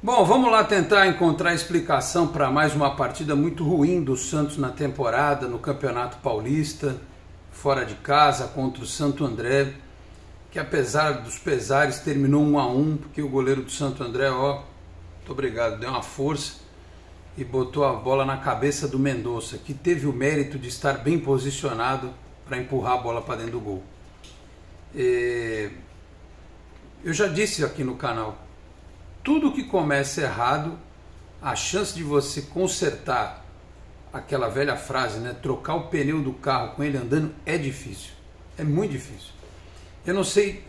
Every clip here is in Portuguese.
Bom, vamos lá tentar encontrar explicação para mais uma partida muito ruim do Santos na temporada, no Campeonato Paulista, fora de casa, contra o Santo André, que apesar dos pesares terminou 1-1, porque o goleiro do Santo André, muito obrigado, deu uma força e botou a bola na cabeça do Mendonça, que teve o mérito de estar bem posicionado para empurrar a bola para dentro do gol. Eu já disse aqui no canal, tudo que começa errado, a chance de você consertar aquela velha frase, né, trocar o pneu do carro com ele andando, é difícil, é muito difícil. Eu não sei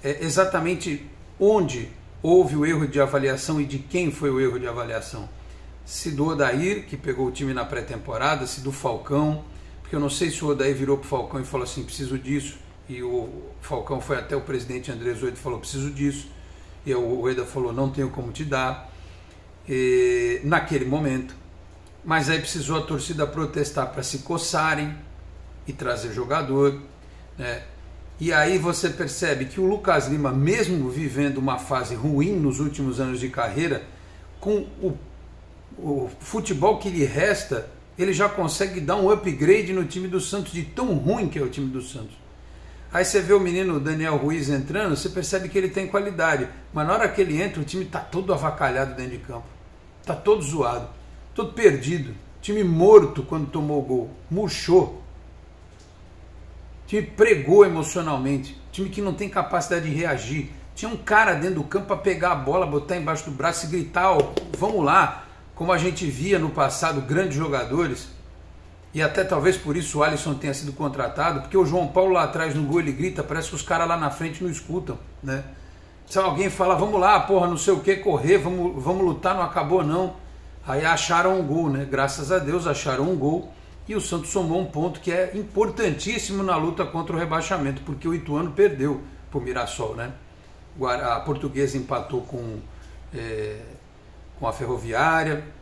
exatamente onde houve o erro de avaliação e de quem foi o erro de avaliação. Se do Odair, que pegou o time na pré-temporada, se do Falcão, porque eu não sei se o Odair virou para o Falcão e falou assim, preciso disso, e o Falcão foi até o presidente Andrés Ueda e falou, preciso disso, e o Ueda falou, não tenho como te dar, naquele momento. Mas aí precisou a torcida protestar para se coçarem e trazer jogador, né? E aí você percebe que o Lucas Lima, mesmo vivendo uma fase ruim nos últimos anos de carreira, com o futebol que lhe resta, ele já consegue dar um upgrade no time do Santos, de tão ruim que é o time do Santos. Aí você vê o menino Daniel Ruiz entrando, você percebe que ele tem qualidade, mas na hora que ele entra, o time está todo avacalhado dentro de campo, está todo zoado, todo perdido, time morto quando tomou o gol, murchou, time pregou emocionalmente, time que não tem capacidade de reagir. Tinha um cara dentro do campo para pegar a bola, botar embaixo do braço e gritar, vamos lá, como a gente via no passado grandes jogadores, e até talvez por isso o Alisson tenha sido contratado, porque o João Paulo lá atrás no gol ele grita, parece que os caras lá na frente não escutam, né? Se alguém fala, vamos lá, porra, não sei o que, correr, vamos lutar, não acabou não. Aí acharam um gol, né? Graças a Deus acharam um gol, e o Santos somou um ponto que é importantíssimo na luta contra o rebaixamento, porque o Ituano perdeu pro Mirassol, né? A Portuguesa empatou com a Ferroviária.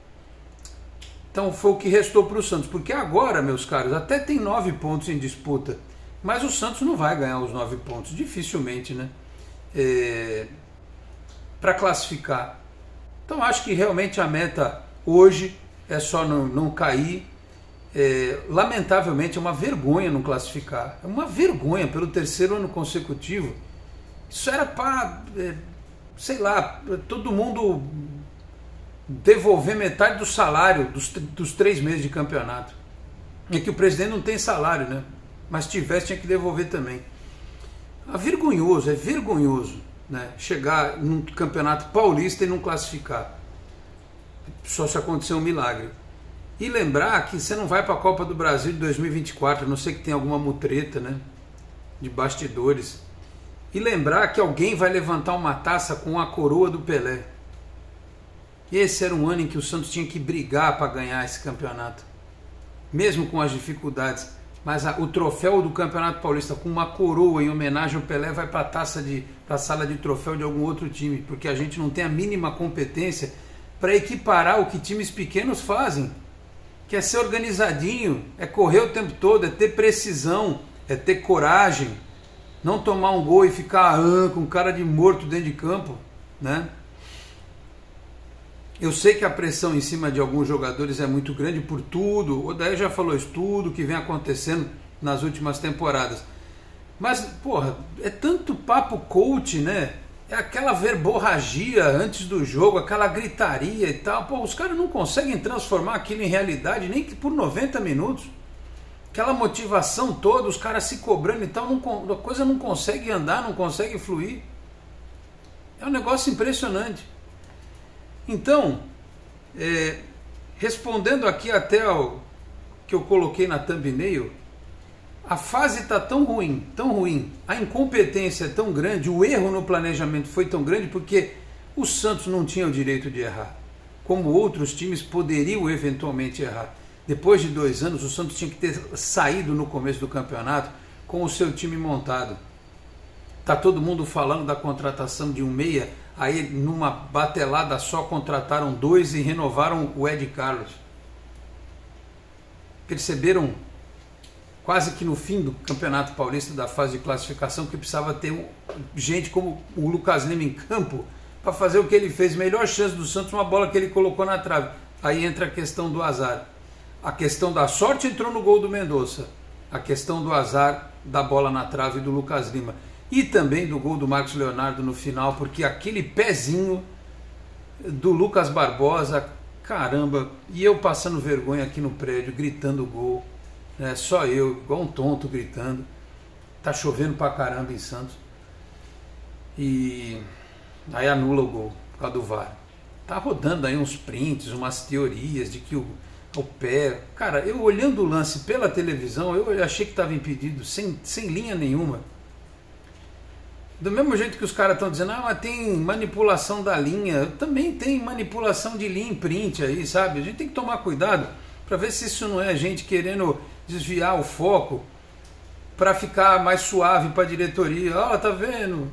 Então foi o que restou para o Santos, porque agora, meus caros, até tem 9 pontos em disputa, mas o Santos não vai ganhar os 9 pontos, dificilmente, né? Para classificar. Então acho que realmente a meta hoje é só não cair. Lamentavelmente é uma vergonha não classificar, é uma vergonha pelo terceiro ano consecutivo. Isso era para, sei lá, todo mundo devolver metade do salário dos 3 meses de campeonato. É que o presidente não tem salário, né? Mas se tivesse, tinha que devolver também. É vergonhoso, né? Chegar num campeonato paulista e não classificar. Só se acontecer um milagre. E lembrar que você não vai para a Copa do Brasil de 2024, a não ser que tenha alguma mutreta, né? De bastidores. E lembrar que alguém vai levantar uma taça com a coroa do Pelé. Esse era um ano em que o Santos tinha que brigar para ganhar esse campeonato, mesmo com as dificuldades. Mas o troféu do Campeonato Paulista com uma coroa em homenagem ao Pelé vai para a sala de troféu de algum outro time, porque a gente não tem a mínima competência para equiparar o que times pequenos fazem, que é ser organizadinho, é correr o tempo todo, é ter precisão, é ter coragem, não tomar um gol e ficar com cara de morto dentro de campo, né? Eu sei que a pressão em cima de alguns jogadores é muito grande por tudo, o Odair já falou isso, tudo que vem acontecendo nas últimas temporadas. Mas, porra, é tanto papo coach, né? É aquela verborragia antes do jogo, aquela gritaria e tal. Porra, os caras não conseguem transformar aquilo em realidade, nem que por 90 minutos. Aquela motivação toda, os caras se cobrando e tal, a coisa não consegue andar, não consegue fluir. É um negócio impressionante. Então, respondendo aqui até o que eu coloquei na thumbnail, a fase está tão ruim, a incompetência é tão grande, o erro no planejamento foi tão grande porque o Santos não tinha o direito de errar, como outros times poderiam eventualmente errar. Depois de 2 anos, o Santos tinha que ter saído no começo do campeonato com o seu time montado. Está todo mundo falando da contratação de um meia, aí numa batelada só contrataram 2 e renovaram o Ed Carlos. Perceberam quase que no fim do Campeonato Paulista da fase de classificação que precisava ter gente como o Lucas Lima em campo para fazer o que ele fez. Melhor chance do Santos, uma bola que ele colocou na trave. Aí entra a questão do azar. A questão da sorte entrou no gol do Mendonça. A questão do azar da bola na trave do Lucas Lima. E também do gol do Marcos Leonardo no final, porque aquele pezinho do Lucas Barbosa, caramba, e eu passando vergonha aqui no prédio, gritando gol, né? Só eu, igual um tonto gritando. Tá chovendo pra caramba em Santos. E aí anula o gol por causa do VAR. Tá rodando aí uns prints, umas teorias de que o pé... Cara, eu olhando o lance pela televisão, eu achei que estava impedido, sem linha nenhuma. Do mesmo jeito que os caras estão dizendo, mas tem manipulação da linha, também tem manipulação de linha em print aí, sabe? A gente tem que tomar cuidado para ver se isso não é a gente querendo desviar o foco para ficar mais suave para a diretoria. Ó, tá vendo?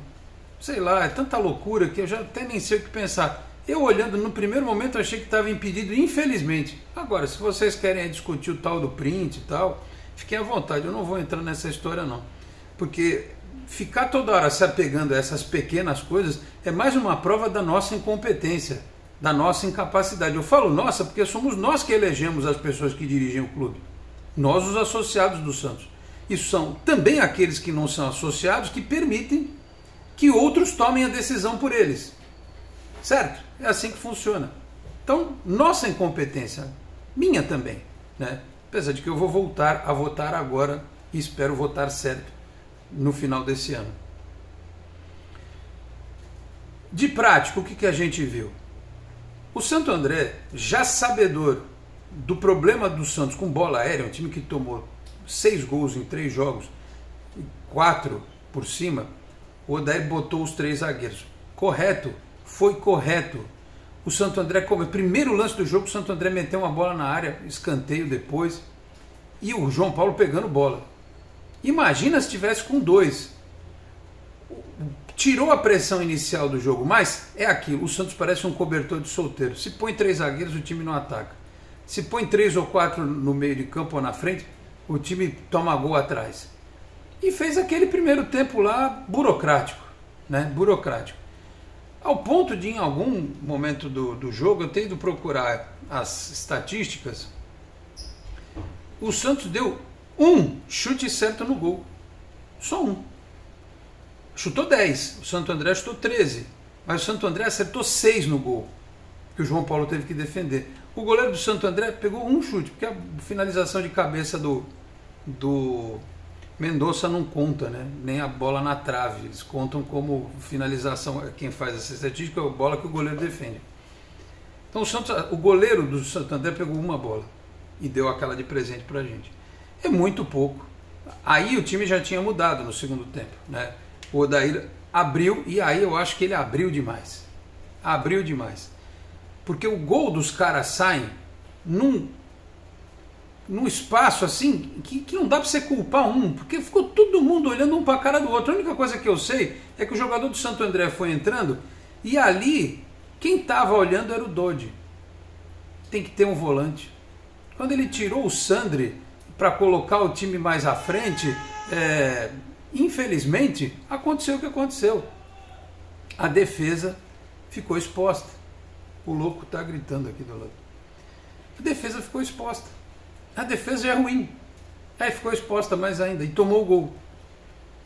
Sei lá, é tanta loucura que eu já até nem sei o que pensar. Eu olhando, no primeiro momento, achei que estava impedido, infelizmente. Agora, se vocês querem discutir o tal do print e tal, fiquem à vontade, eu não vou entrar nessa história não. Porque ficar toda hora se apegando a essas pequenas coisas é mais uma prova da nossa incompetência, da nossa incapacidade. Eu falo nossa porque somos nós que elegemos as pessoas que dirigem o clube. Nós, os associados do Santos. E são também aqueles que não são associados que permitem que outros tomem a decisão por eles. Certo? É assim que funciona. Então, nossa incompetência, minha também, né? Apesar de que eu vou voltar a votar agora e espero votar certo no final desse ano. De prático, o que a gente viu? O Santo André, já sabedor do problema do Santos com bola aérea, um time que tomou 6 gols em 3 jogos, 4 por cima, o Odair botou os 3 zagueiros. Correto, foi correto. O Santo André, como primeiro lance do jogo, o Santo André meteu uma bola na área, escanteio depois, e o João Paulo pegando bola. Imagina se tivesse com 2. Tirou a pressão inicial do jogo, mas é aquilo, o Santos parece um cobertor de solteiro. Se põe 3 zagueiros, o time não ataca. Se põe 3 ou 4 no meio de campo ou na frente, o time toma gol atrás. E fez aquele primeiro tempo lá burocrático, né? Burocrático. Ao ponto de, em algum momento do jogo, eu tenho ido procurar as estatísticas, o Santos deu 1 chute certo no gol. Só 1. Chutou 10, o Santo André chutou 13, mas o Santo André acertou 6 no gol, que o João Paulo teve que defender. O goleiro do Santo André pegou 1 chute, porque a finalização de cabeça do Mendonça não conta, né? Nem a bola na trave, eles contam como finalização. Quem faz essa estatística é a bola que o goleiro defende. Então o goleiro do Santo André pegou 1 bola e deu aquela de presente pra gente. É muito pouco. Aí o time já tinha mudado no segundo tempo, né? O Odair abriu, e aí eu acho que ele abriu demais. Abriu demais. Porque o gol dos caras sai num espaço assim que não dá para você culpar um, porque ficou todo mundo olhando um para a cara do outro. A única coisa que eu sei é que o jogador do Santo André foi entrando e ali quem estava olhando era o Dodi. Tem que ter um volante. Quando ele tirou o Sandri para colocar o time mais à frente, infelizmente aconteceu o que aconteceu. A defesa ficou exposta. O louco está gritando aqui do lado. A defesa ficou exposta. A defesa já é ruim. Aí ficou exposta mais ainda e tomou o gol.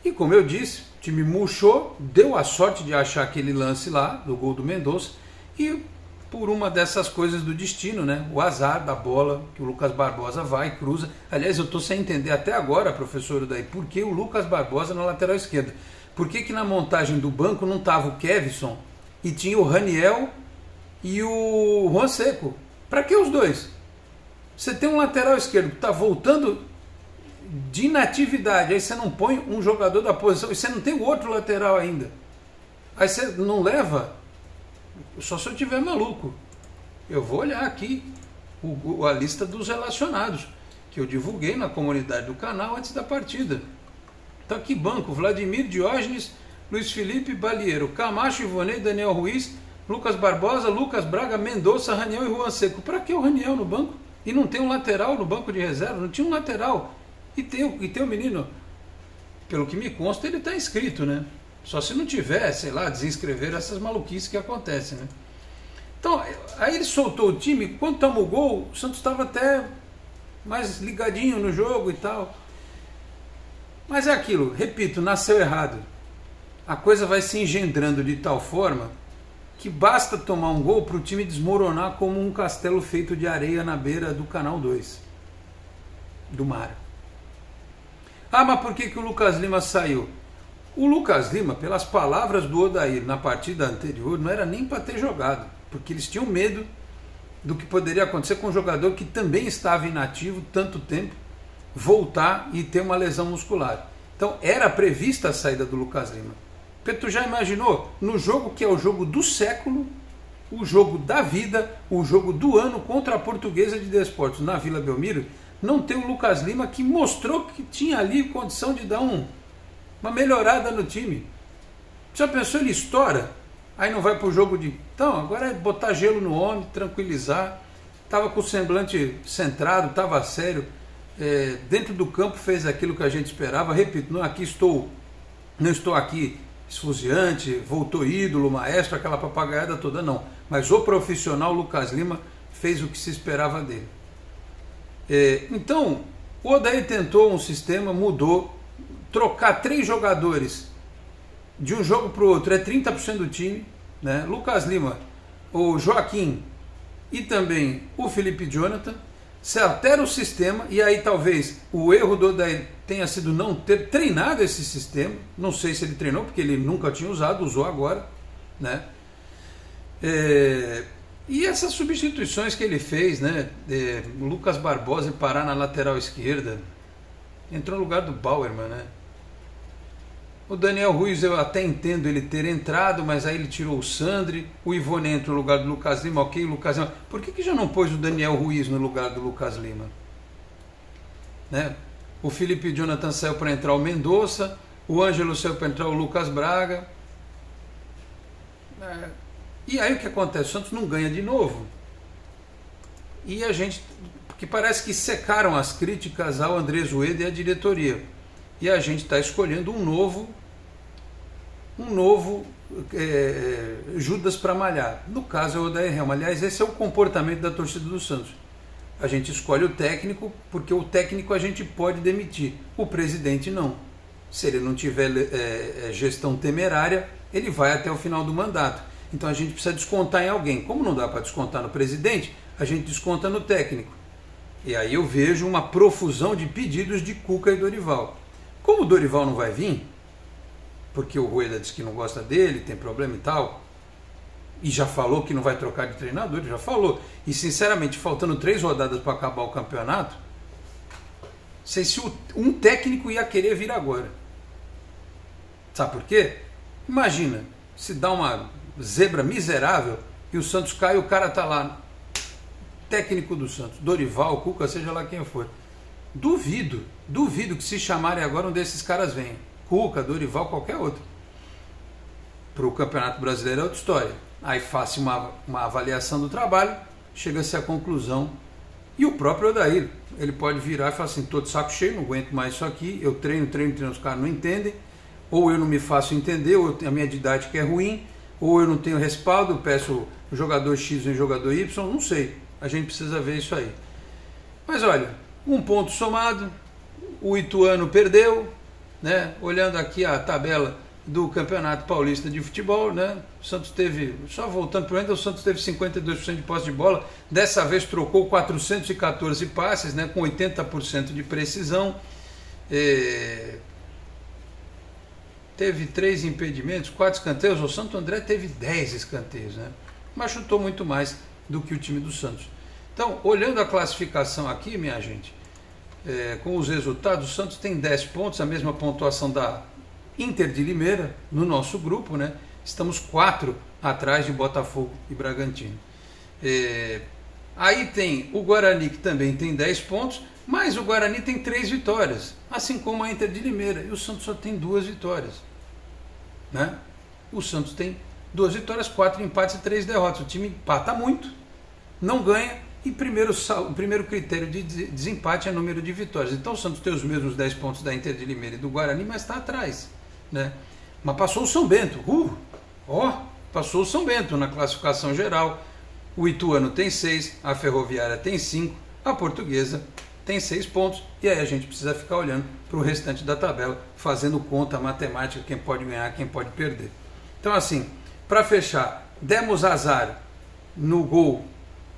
E como eu disse, o time murchou, deu a sorte de achar aquele lance lá, do gol do Mendonça, e por uma dessas coisas do destino, né? O azar da bola, que o Lucas Barbosa vai, cruza. Aliás, eu estou sem entender até agora, professor Odair, por que o Lucas Barbosa na lateral esquerda? Por que na montagem do banco não estava o Kevson e tinha o Raniel e o Juan Seco? Para que os dois? Você tem um lateral esquerdo que está voltando de inatividade, aí você não põe um jogador da posição, e você não tem o outro lateral ainda. Aí você não leva, só se eu tiver maluco. Eu vou olhar aqui a lista dos relacionados, que eu divulguei na comunidade do canal antes da partida. Está aqui banco: Vladimir, Diógenes, Luiz Felipe, Balieiro, Camacho, Ivonei, Daniel Ruiz, Lucas Barbosa, Lucas Braga, Mendonça, Raniel e Juan Seco. Para que o Raniel no banco? E não tem um lateral no banco de reserva? Não tinha um lateral. E tem o menino, pelo que me consta, ele está inscrito, né? Só se não tiver, sei lá, desinscrever essas maluquices que acontecem, né? Então, aí ele soltou o time, quando tomou o gol, o Santos estava até mais ligadinho no jogo e tal. Mas é aquilo, repito, nasceu errado. A coisa vai se engendrando de tal forma que basta tomar um gol para o time desmoronar como um castelo feito de areia na beira do Canal 2 do mar. Ah, mas por que o Lucas Lima saiu? O Lucas Lima, pelas palavras do Odair na partida anterior, não era nem para ter jogado, porque eles tinham medo do que poderia acontecer com um jogador que também estava inativo tanto tempo, voltar e ter uma lesão muscular. Então era prevista a saída do Lucas Lima. Tu já imaginou? No jogo que é o jogo do século, o jogo da vida, o jogo do ano contra a Portuguesa de Desportos na Vila Belmiro, não tem o Lucas Lima que mostrou que tinha ali condição de dar uma melhorada no time. Já pensou, ele estoura? Aí não vai para o jogo de... Então, agora é botar gelo no homem, tranquilizar. Estava com o semblante centrado, estava sério. Dentro do campo fez aquilo que a gente esperava. Repito, não estou aqui esfuziante, voltou ídolo, maestro, aquela papagaiada toda, não. Mas o profissional Lucas Lima fez o que se esperava dele. Então, o Odair tentou um sistema, mudou, trocar 3 jogadores de um jogo para o outro é 30% do time, né? Lucas Lima, o Joaquim e também o Felipe Jonathan. Você altera o sistema, e aí talvez o erro do Odair tenha sido não ter treinado esse sistema. Não sei se ele treinou, porque ele nunca tinha usado, usou agora, né? E essas substituições que ele fez, né? Lucas Barbosa parar na lateral esquerda, entrou no lugar do Bauerman, né? O Daniel Ruiz eu até entendo ele ter entrado, mas aí ele tirou o Sandri, o Ivone entrou no lugar do Lucas Lima, ok, o Lucas Lima. Por que já não pôs o Daniel Ruiz no lugar do Lucas Lima? Né? O Felipe Jonathan saiu para entrar o Mendonça, o Ângelo saiu para entrar o Lucas Braga. E aí o que acontece? O Santos não ganha de novo. E a gente... Porque parece que secaram as críticas ao Andrés Ueda e à diretoria. E a gente está escolhendo um novo Judas para malhar. No caso é o Odair Helma. Aliás, esse é o comportamento da torcida do Santos. A gente escolhe o técnico, porque o técnico a gente pode demitir. O presidente não. Se ele não tiver gestão temerária, ele vai até o final do mandato. Então a gente precisa descontar em alguém. Como não dá para descontar no presidente, a gente desconta no técnico. E aí eu vejo uma profusão de pedidos de Cuca e Dorival. Como o Dorival não vai vir, porque o Rueda disse que não gosta dele, tem problema e tal, e já falou que não vai trocar de treinador, ele já falou. E sinceramente, faltando 3 rodadas para acabar o campeonato, não sei se um técnico ia querer vir agora. Sabe por quê? Imagina, se dá uma zebra miserável e o Santos cai e o cara tá lá, técnico do Santos, Dorival, Cuca, seja lá quem for. Duvido que se chamarem agora um desses caras venha. Cuca, Dorival, qualquer outro. Para o Campeonato Brasileiro é outra história. Aí faz uma avaliação do trabalho, chega-se à conclusão. E o próprio Odair, ele pode virar e falar assim, tô de saco cheio, não aguento mais isso aqui, eu treino, os caras não entendem, ou eu não me faço entender, ou a minha didática é ruim, ou eu não tenho respaldo, eu peço o jogador X e o jogador Y, não sei. A gente precisa ver isso aí. Mas olha, um ponto somado, o Ituano perdeu, né? Olhando aqui a tabela do Campeonato Paulista de Futebol, né? O Santos teve, só voltando para o o Santos teve 52% de posse de bola, dessa vez trocou 414 passes, né? Com 80% de precisão, teve 3 impedimentos, 4 escanteios. O Santo André teve 10 escanteios, né? Mas chutou muito mais do que o time do Santos. Então, olhando a classificação aqui, minha gente, com os resultados, o Santos tem 10 pontos, a mesma pontuação da Inter de Limeira, no nosso grupo, né? Estamos 4 atrás de Botafogo e Bragantino. Aí tem o Guarani, que também tem 10 pontos, mas o Guarani tem 3 vitórias, assim como a Inter de Limeira, e o Santos só tem 2 vitórias, né? O Santos tem 2 vitórias, 4 empates e 3 derrotas. O time empata muito, não ganha, e o primeiro critério de desempate é número de vitórias. Então o Santos tem os mesmos 10 pontos da Inter de Limeira e do Guarani, mas está atrás, né? Mas passou o São Bento. Passou o São Bento na classificação geral. O Ituano tem 6, a Ferroviária tem 5, a Portuguesa tem 6 pontos. E aí a gente precisa ficar olhando para o restante da tabela, fazendo conta matemática, quem pode ganhar, quem pode perder. Então assim, para fechar, demos azar no gol,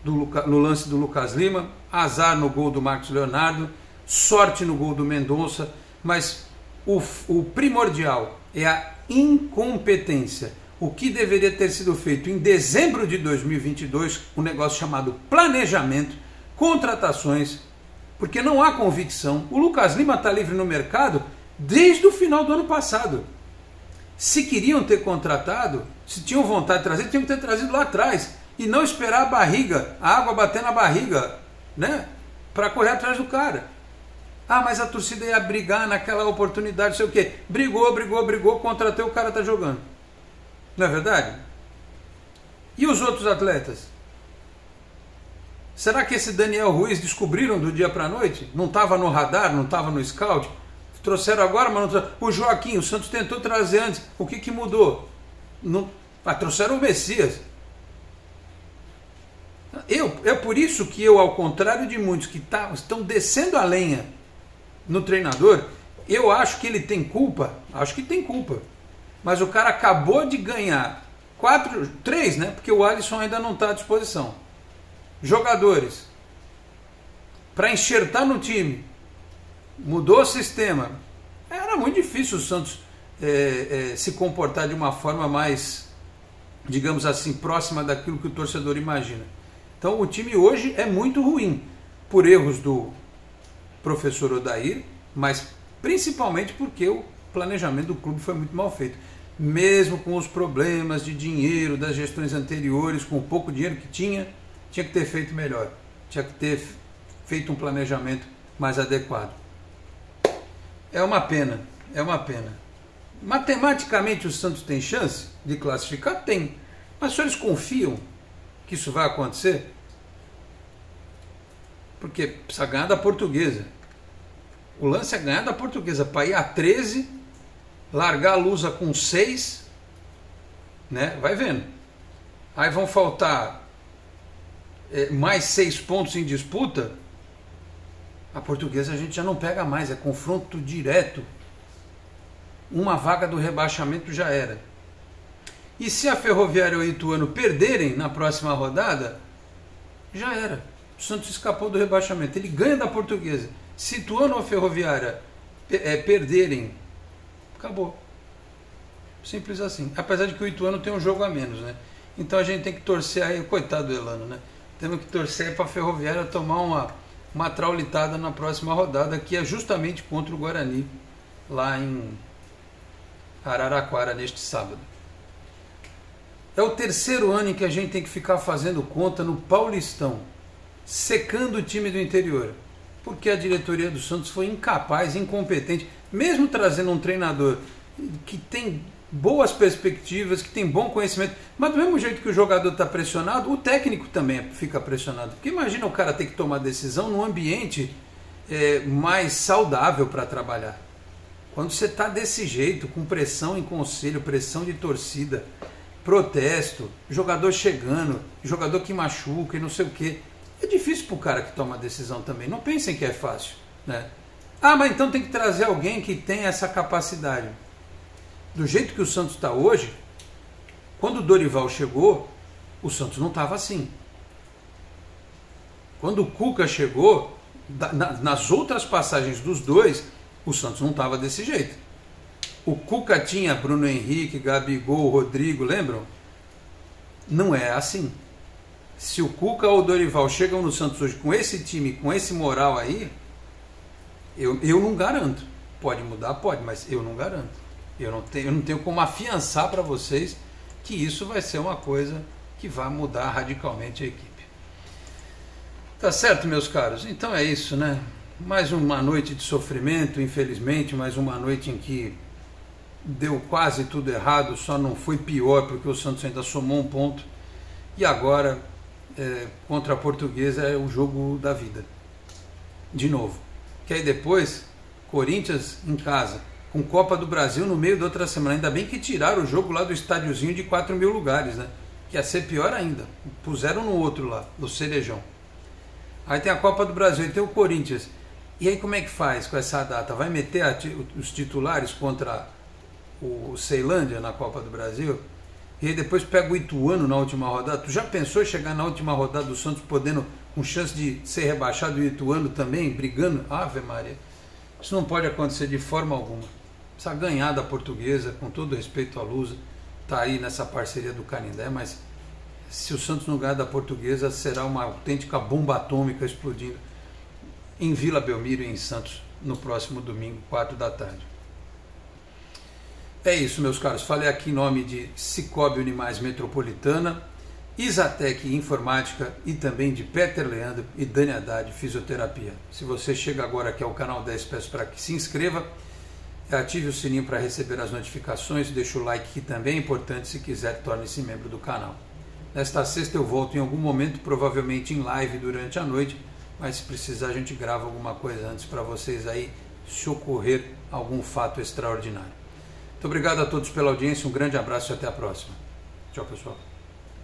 no lance do Lucas Lima, azar no gol do Marcos Leonardo, sorte no gol do Mendonça, mas o primordial é a incompetência. O que deveria ter sido feito em dezembro de 2022, um negócio chamado planejamento, contratações, porque não há convicção. O Lucas Lima está livre no mercado desde o final do ano passado. Se queriam ter contratado, se tinham vontade de trazer, tinham que ter trazido lá atrás e não esperar a barriga, a água bater na barriga, né, para correr atrás do cara. Ah, mas a torcida ia brigar naquela oportunidade, não sei o quê. Brigou, contratei, o cara tá jogando. Não é verdade? E os outros atletas? Será que esse Daniel Ruiz descobriram do dia para a noite? Não estava no radar, não estava no scout? Trouxeram agora, mas não trouxeram. O Joaquim, o Santos tentou trazer antes. O que mudou? Não... trouxeram o Messias. É por isso que eu, ao contrário de muitos que estão descendo a lenha no treinador, eu acho que ele tem culpa. Acho que tem culpa. Mas o cara acabou de ganhar 3, né? Porque o Alisson ainda não está à disposição. Jogadores para enxertar no time, mudou o sistema. Era muito difícil o Santos se comportar de uma forma mais, digamos assim, próxima daquilo que o torcedor imagina. Então o time hoje é muito ruim, por erros do professor Odair, mas principalmente porque o planejamento do clube foi muito mal feito. Mesmo com os problemas de dinheiro das gestões anteriores, com o pouco dinheiro que tinha que ter feito melhor. Tinha que ter feito um planejamento mais adequado. É uma pena, é uma pena. Matematicamente o Santos tem chance de classificar? Tem. Mas os senhores confiam que isso vai acontecer? Porque precisa ganhar da Portuguesa. O lance é ganhar da Portuguesa para ir a 13, largar a Lusa com 6, né? Vai vendo. Aí vão faltar mais 6 pontos em disputa. A Portuguesa a gente já não pega mais, é confronto direto. Uma vaga do rebaixamento já era. E se a Ferroviária e o Ituano perderem na próxima rodada, já era. O Santos escapou do rebaixamento. Ele ganha da Portuguesa. Se Ituano ou a Ferroviária perderem, acabou. Simples assim. Apesar de que o Ituano tem um jogo a menos, né? Então a gente tem que torcer aí, coitado do Elano, né? Temos que torcer para a Ferroviária tomar uma traulitada na próxima rodada, que é justamente contra o Guarani, lá em Araraquara, neste sábado. É o terceiro ano em que a gente tem que ficar fazendo conta no Paulistão, secando o time do interior, porque a diretoria do Santos foi incapaz, incompetente, mesmo trazendo um treinador que tem boas perspectivas, que tem bom conhecimento, mas do mesmo jeito que o jogador está pressionado, o técnico também fica pressionado. Porque imagina o cara ter que tomar decisão num ambiente mais saudável para trabalhar. Quando você está desse jeito, com pressão em conselho, pressão de torcida, protesto, jogador chegando, jogador que machuca e não sei o quê, é difícil para o cara que toma a decisão também. Não pensem que é fácil, né? Ah, mas então tem que trazer alguém que tenha essa capacidade. Do jeito que o Santos está hoje, quando o Dorival chegou, o Santos não estava assim. Quando o Cuca chegou, nas outras passagens dos dois, o Santos não estava desse jeito. O Cuca tinha Bruno Henrique, Gabigol, Rodrigo, lembram? Não é assim. Se o Cuca ou o Dorival chegam no Santos hoje com esse time, com esse moral aí, eu não garanto. Pode mudar? Pode, mas eu não garanto. Eu não tenho como afiançar para vocês que isso vai ser uma coisa que vai mudar radicalmente a equipe. Tá certo, meus caros? Então é isso, né? Mais uma noite de sofrimento, infelizmente, mais uma noite em que deu quase tudo errado, só não foi pior porque o Santos ainda somou um ponto. E agora, contra a Portuguesa, é o jogo da vida. De novo. Que aí depois, Corinthians em casa, com Copa do Brasil no meio da outra semana. Ainda bem que tiraram o jogo lá do estádiozinho de 4.000 lugares, né? Que ia ser pior ainda. Puseram no outro lá, do Cerejão. Aí tem a Copa do Brasil e tem o Corinthians. E aí como é que faz com essa data? Vai meter os titulares contra o Ceilândia na Copa do Brasil? E aí depois pega o Ituano na última rodada. Tu já pensou em chegar na última rodada do Santos podendo, com chance de ser rebaixado, o Ituano também, brigando? Ave Maria. Isso não pode acontecer de forma alguma. Precisa ganhar da Portuguesa, com todo respeito à Lusa. Está aí nessa parceria do Canindé, mas se o Santos não ganhar da Portuguesa, será uma autêntica bomba atômica explodindo em Vila Belmiro e em Santos no próximo domingo, 4 da tarde. É isso, meus caros. Falei aqui em nome de Cicobi Unimais Metropolitana, Isatec Informática e também de Peter Leandro e Dani Haddad Fisioterapia. Se você chega agora aqui ao canal 10, peço para que se inscreva, ative o sininho para receber as notificações, deixa o like que também é importante, se quiser torne-se membro do canal. Nesta sexta eu volto em algum momento, provavelmente em live durante a noite, mas se precisar a gente grava alguma coisa antes para vocês aí, se ocorrer algum fato extraordinário. Muito obrigado a todos pela audiência, um grande abraço e até a próxima. Tchau, pessoal.